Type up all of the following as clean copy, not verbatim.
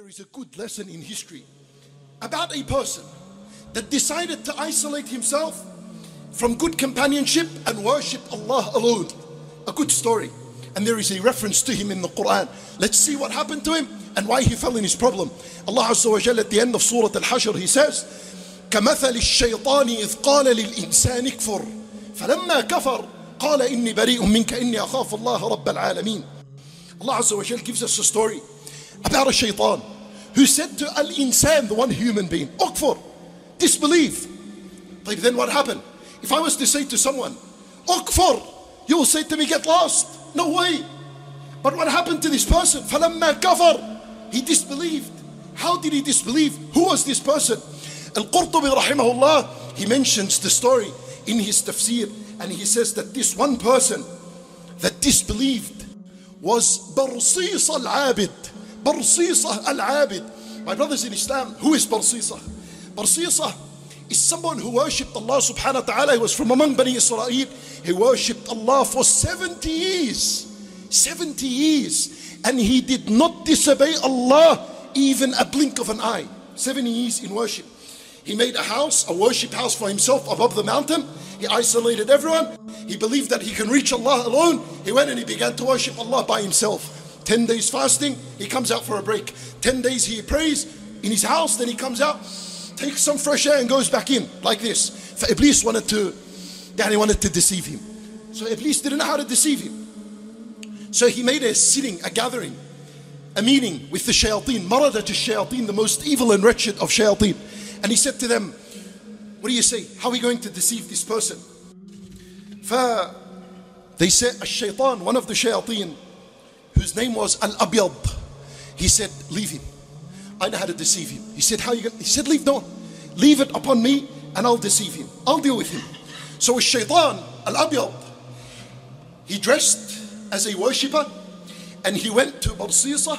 there is a good lesson in history about a person that decided to isolate himself from good companionship and worship Allah alone. A good story. And there is a reference to him in the Quran. Let's see what happened to him and why he fell in his problem. Allah Azza wa Jalla at the end of Surah Al-Hashr, He says, كَمَثَلِ الشَّيْطَانِ إِذْ قَالَ لِلْإِنسَانِ اكْفُرْ فَلَمَّا كَفَرْ قَالَ إِنِّي بَرِيءٌ مِّنْكَ إِنِّي أَخَافُ اللَّهَ رَبَّ الْعَالَمِينَ. Allah Azza wa Jalla gives us a story about a shaitan who said to al-insan, the one human being, ukfur, disbelieve. Like, then what happened? If I was to say to someone, ukfur, you will say to me, get lost. No way. But what happened to this person? فَلَمَّا كَفَرْ, he disbelieved. How did he disbelieve? Who was this person? Al-Qurtubi rahimahullah, he mentions the story in his tafsir, and he says that this one person that disbelieved was Barsisa al-Abid. Barsisa al-Abid. My brothers in Islam, who is Barsisa? Barsisa is someone who worshipped Allah subhanahu wa ta'ala. He was from among Bani Israel. He worshipped Allah for 70 years. 70 years. And he did not disobey Allah even a blink of an eye. 70 years in worship. He made a house, a worship house for himself above the mountain. He isolated everyone. He believed that he can reach Allah alone. He went and he began to worship Allah by himself. 10 days fasting, he comes out for a break. 10 days he prays in his house, then he comes out, takes some fresh air and goes back in, like this. For Iblis wanted to deceive him. So Iblis didn't know how to deceive him. So he made a sitting, a gathering, a meeting with the shayateen, maradat al-shayateen, the most evil and wretched of shayateen. And he said to them, what do you say? How are we going to deceive this person? They said, al-shaytan, one of the shayateen, whose name was Al-Abyad, he said, leave him. I know how to deceive him. He said, how are you going to? He said, leave it upon me and I'll deceive him. I'll deal with him. So al-shaytan, Al-Abyad, he dressed as a worshipper and he went to Barsisa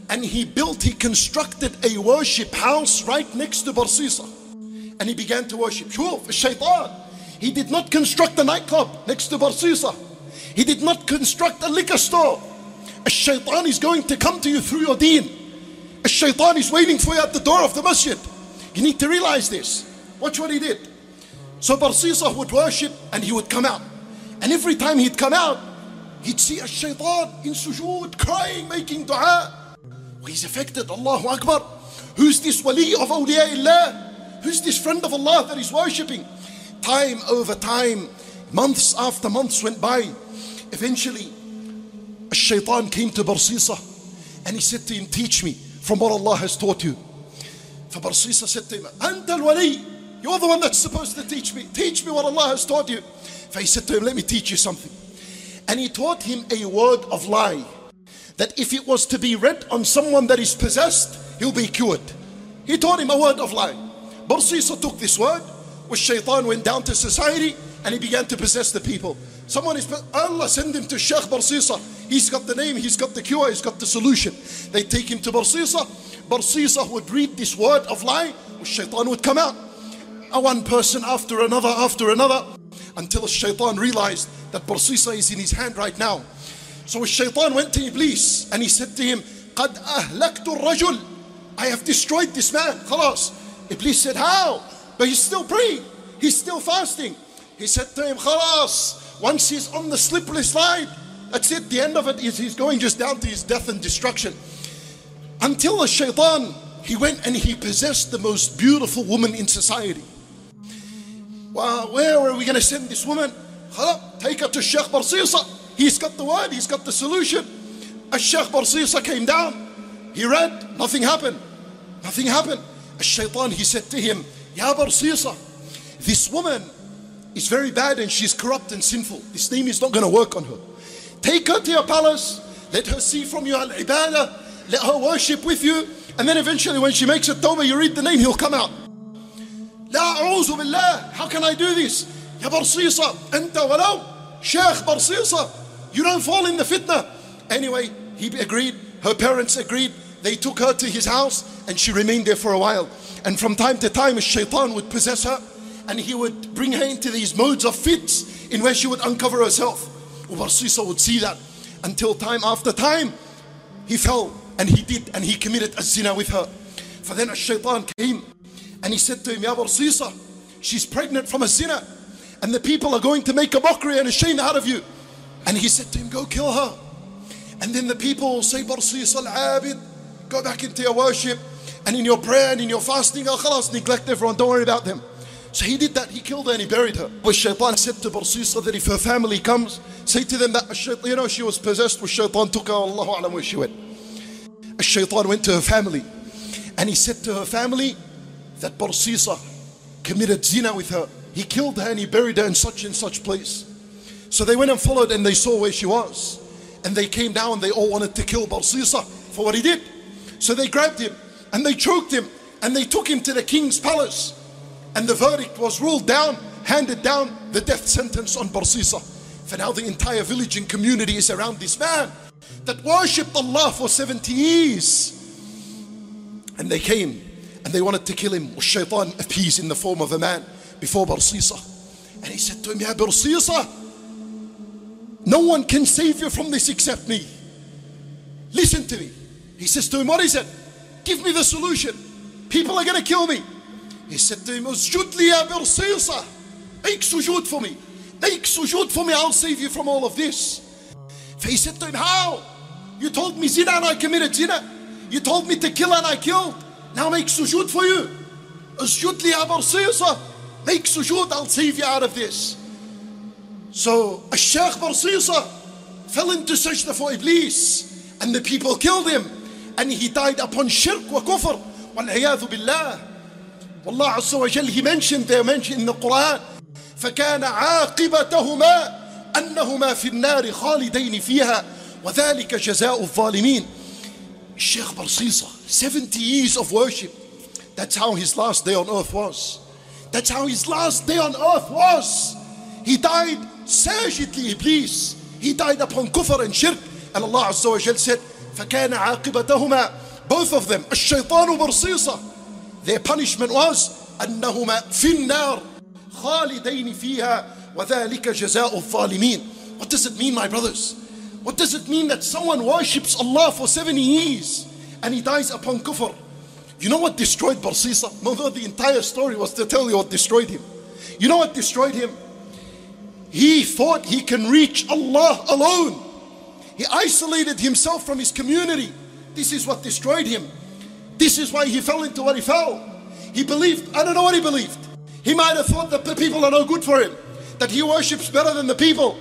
and he constructed a worship house right next to Barsisa. And he began to worship. Shuf, al-shaytan, he did not construct a nightclub next to Barsisa. He did not construct a liquor store. Al-shaytan is going to come to you through your deen. Al-shaytan is waiting for you at the door of the masjid. You need to realize this. Watch what he did. So Barsisa would worship and he would come out. And every time he'd come out, he'd see Al-shaytan in sujood, crying, making dua. He's affected. Allahu Akbar. Who's this wali of awliyaillah? Who's this friend of Allah that he's worshipping? Time over time, months after months went by. Eventually, Al-shaytan came to Barsisa and he said to him, teach me from what Allah has taught you. For Barsisa said to him, Anta al-wali, you're the one that's supposed to teach me. Teach me what Allah has taught you. For he said to him, let me teach you something. And he taught him a word of lie, that if it was to be read on someone that is possessed, he'll be cured. He taught him a word of lie. Barsisa took this word, which shaitan went down to society and he began to possess the people. Someone is, Allah send him to Sheikh Barsisa. He's got the name, he's got the cure, he's got the solution. They take him to Barsisa. Barsisa would read this word of lie, which shaitan would come out. One person after another, until shaitan realized that Barsisa is in his hand right now. So shaitan went to Iblis and he said to him, قَدْ أَهْلَكْتُ الرَّجُلِ, I have destroyed this man. Khalas. Iblis said, how? But he's still praying, he's still fasting. He said to him, khalas, once he's on the slippery slide, that's it, the end of it is he's going just down to his death and destruction. Until the shaitan, he went and he possessed the most beautiful woman in society. Well, where are we going to send this woman? Take her to Sheikh Barsisa. He's got the word, he's got the solution. As Sheikh Barsisa came down, he read, nothing happened. Nothing happened. As shaitan, he said to him, Ya Barsisa, this woman is very bad and she's corrupt and sinful. This name is not going to work on her. Take her to your palace, let her see from you al-ibadah, let her worship with you, and then eventually when she makes a tawbah, you read the name, he'll come out. La a'udhu billah, how can I do this? Ya Barsisa, anta walaw, Sheikh Barsisa, you don't fall in the fitna. Anyway, he agreed, her parents agreed, they took her to his house and she remained there for a while. And from time to time, a shaitan would possess her and he would bring her into these modes of fits in where she would uncover herself. Barsisa would see that until time after time, he fell And he did, and he committed a zina with her. For then a shaitan came and he said to him, Ya Barsisa, she's pregnant from a zina, and the people are going to make a mockery and a shame out of you. And he said to him, go kill her. And then the people will say, Barsisa al-Abid, go back into your worship and in your prayer and in your fasting. Oh, khalas, neglect everyone, don't worry about them. So he did that, he killed her and he buried her. But shaitan said to Barsisa that if her family comes, say to them that, you know, she was possessed with shaitan, took her, Allahu Alam where she went. Shaitan went to her family and he said to her family that Barsisa committed zina with her. He killed her and he buried her in such and such place. So they went and followed and they saw where she was. And they came down and they all wanted to kill Barsisa for what he did. So they grabbed him and they choked him and they took him to the king's palace. And the verdict was ruled down, handed down, the death sentence on Barsisa. For now the entire village and community is around this man that worshipped Allah for 70 years. And they came and they wanted to kill him. Shaitan appeased in the form of a man before Barsisa. And he said to him, Ya Barsisa, no one can save you from this except me. Listen to me. He says to him, what is it? Give me the solution. People are going to kill me. He said to him, Usjud li ya Barsisa. Make sujood for me. Make sujood for me. I'll save you from all of this. He said to him, how? You told me zina and I committed zina. You told me to kill and I killed. Now make sujood for you. Usjud li ya Barsisa. Make sujood, I'll save you out of this. So Shaykh Barsisa fell into sajda for Iblis and the people killed him and he died upon shirk wa kufr wal iyadhu billah. Wallah Azza wa Jal, he mentioned in the Quran, فَكَانَ عَاقِبَتَهُمَا أَنَّهُمَا فِي النَّارِ خَالِدَيْنِ فِيهَا وَذَلِكَ جَزَاءُ الظَّالِمِينَ. Shaykh Barsisa, 70 years of worship. That's how his last day on earth was. That's how his last day on earth was. He died sajid li Iblis. He died upon kufr and shirk. And Allah Azza wa Jal said, فَكَانَ عَاقِبَتَهُمَا, both of them, الشيطان وبرصيصة, their punishment was أنهما في النار خالدين فيها وذلك جزاء الظالمين. What does it mean, my brothers? What does it mean that someone worships Allah for 70 years and he dies upon kufr? You know what destroyed Barsisa? Although the entire story was to tell you what destroyed him. You know what destroyed him? He thought he can reach Allah alone. He isolated himself from his community. This is what destroyed him. This is why he fell into what he fell. He believed, I don't know what he believed. He might have thought that the people are no good for him, that he worships better than the people.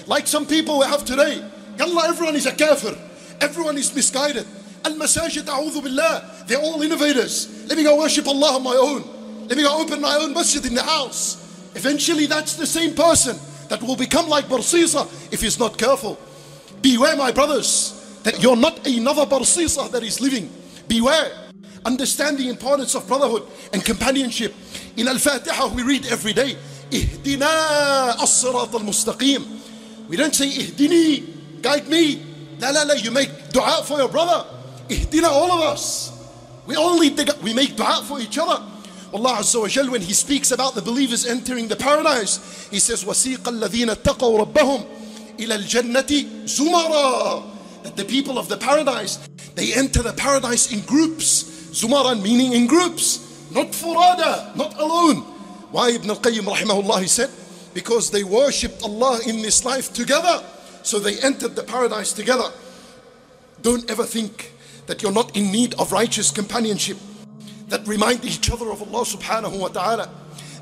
Like some people we have today. Yallah, everyone is a kafir. Everyone is misguided. Al-masajid, a'udhu billah. They're all innovators. Let me go worship Allah on my own. Let me go open my own masjid in the house. Eventually that's the same person that will become like Barsisa if he's not careful. Beware, my brothers, that you're not another Barsisa that is living. Beware. Understand the importance of brotherhood and companionship. In Al-Fatiha we read every day, Ihdina as-sirat al-mustaqim. We don't say Ihdini, guide me. La la la, you make dua for your brother. Ihdina, all of us. We make dua for each other. Allah Azza wa Jal, when He speaks about the believers entering the paradise, He says, وَسِيقَ الَّذِينَ اتَّقَوْا رَبَّهُمْ إِلَى الْجَنَّةِ زُمَرًا. That the people of the paradise, they enter the paradise in groups. Zumaran meaning in groups, not furada, not alone. Why? Ibn al-Qayyim rahimahullah, he said, because they worshipped Allah in this life together, so they entered the paradise together. Don't ever think that you're not in need of righteous companionship, that remind each other of Allah subhanahu wa ta'ala,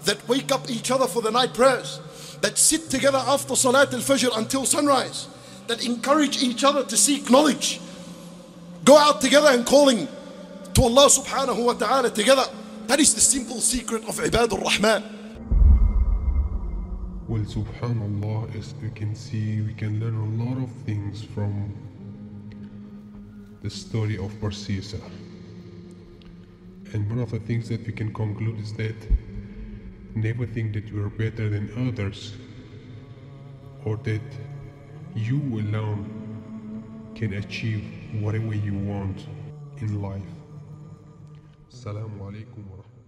that wake up each other for the night prayers, that sit together after Salat al-Fajr until sunrise, that encourage each other to seek knowledge, go out together and calling to Allah subhanahu wa ta'ala together. That is the simple secret of Ibadur Rahman. Well, subhanallah, as we can see, we can learn a lot of things from the story of Barsisa. And one of the things that we can conclude is that never think that you are better than others, or that you alone can achieve whatever you want in life. Assalamu alaikum wa rahmatullahi.